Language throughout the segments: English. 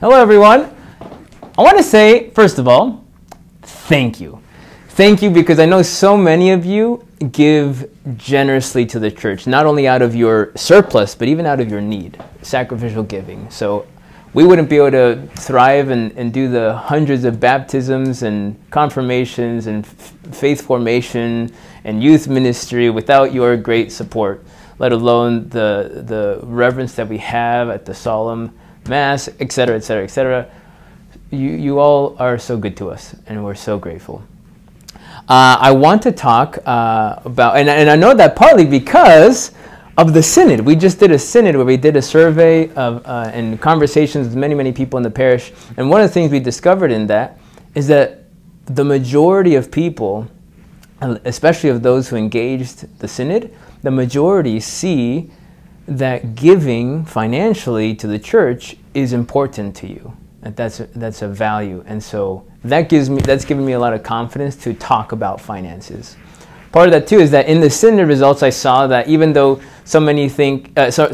Hello, everyone. I want to say, first of all, thank you. Thank you because I know so many of you give generously to the church, not only out of your surplus, but even out of your need, sacrificial giving. So we wouldn't be able to thrive and do the hundreds of baptisms and confirmations and faith formation and youth ministry without your great support, let alone the reverence that we have at the solemn Mass, etc., etc., etc. You all are so good to us, and we're so grateful. I want to talk about, and I know that partly because of the synod. We just did a synod where we did a survey of and conversations with many people in the parish, and one of the things we discovered in that is that the majority of people, especially of those who engaged the synod, the majority see that giving financially to the church is important to you. That's a value, and so that's given me a lot of confidence to talk about finances. Part of that too is that in the synod results, I saw that even though so many think, so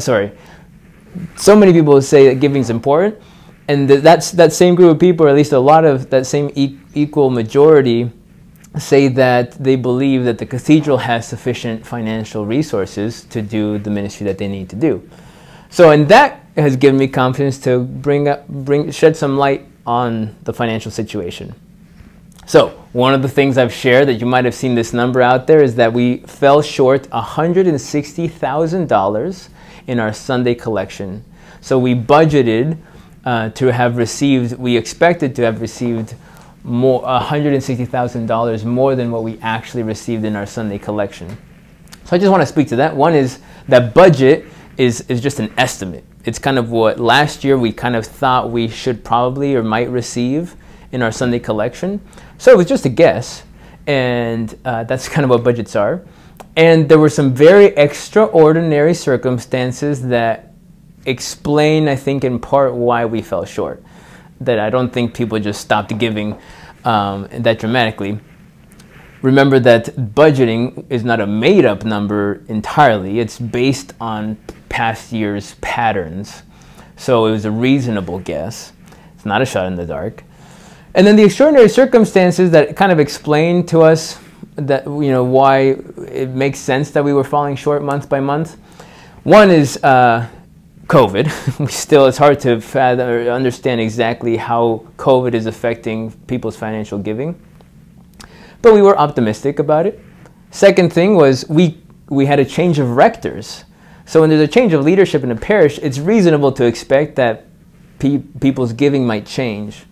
many people say that giving is important, and that same group of people, or at least a lot of that same equal majority, say that they believe that the cathedral has sufficient financial resources to do the ministry that they need to do. So, and that has given me confidence to shed some light on the financial situation. So, one of the things I've shared that you might have seen this number out there is that we fell short $160,000 in our Sunday collection. So we budgeted to have received, we expected to have received more, $160,000 more than what we actually received in our Sunday collection. So I just want to speak to that. One is that budget is just an estimate. It's kind of what last year we kind of thought we should probably or might receive in our Sunday collection. So it was just a guess, and that's kind of what budgets are. And there were some very extraordinary circumstances that explain, I think, in part why we fell short. That I don't think people just stopped giving that dramatically. Remember that budgeting is not a made-up number entirely. It's based on past year's patterns. So it was a reasonable guess. It's not a shot in the dark. And then the extraordinary circumstances that kind of explain to us that, you know, why it makes sense that we were falling short month by month. One is COVID. It's hard to fathom or understand exactly how COVID is affecting people's financial giving. But we were optimistic about it. Second thing was we had a change of rectors. So when there's a change of leadership in a parish, it's reasonable to expect that people's giving might change.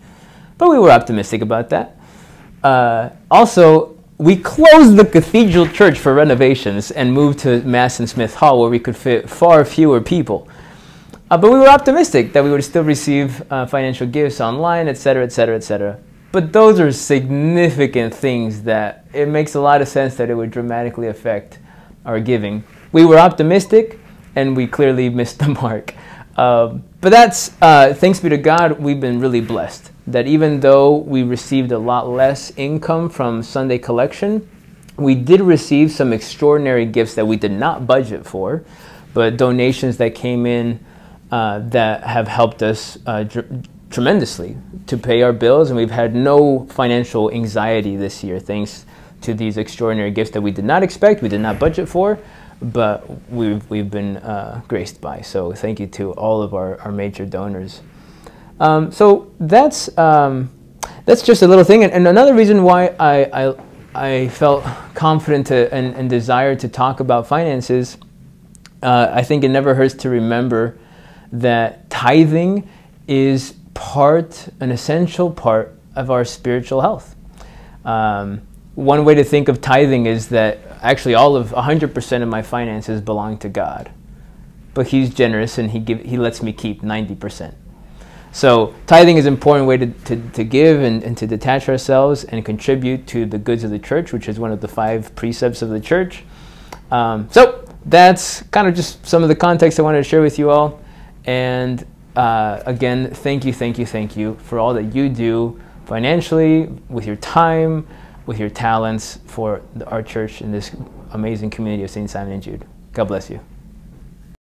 But we were optimistic about that. Also, we closed the cathedral church for renovations and moved to Mass in Smith Hall, where we could fit far fewer people. But we were optimistic that we would still receive financial gifts online, etc., etc., etc. But those are significant things that it makes a lot of sense that it would dramatically affect our giving. We were optimistic, and we clearly missed the mark. But that's, thanks be to God, we've been really blessed. That even though we received a lot less income from Sunday collection, we did receive some extraordinary gifts that we did not budget for, but donations that came in that have helped us tremendously to pay our bills, and we've had no financial anxiety this year thanks to these extraordinary gifts that we did not expect, we did not budget for, but we've been graced by. So thank you to all of our major donors. So that's just a little thing, and another reason why I felt confident and desired to talk about finances. I think it never hurts to remember that tithing is an essential part of our spiritual health. One way to think of tithing is that actually 100% of my finances belong to God, but He's generous and He lets me keep 90%. So tithing is an important way to give and to detach ourselves and contribute to the goods of the church, which is one of the 5 precepts of the church. So that's kind of just some of the context I wanted to share with you all. And again, thank you for all that you do financially, with your time, with your talents for our church in this amazing community of St. Simon and Jude. God bless you.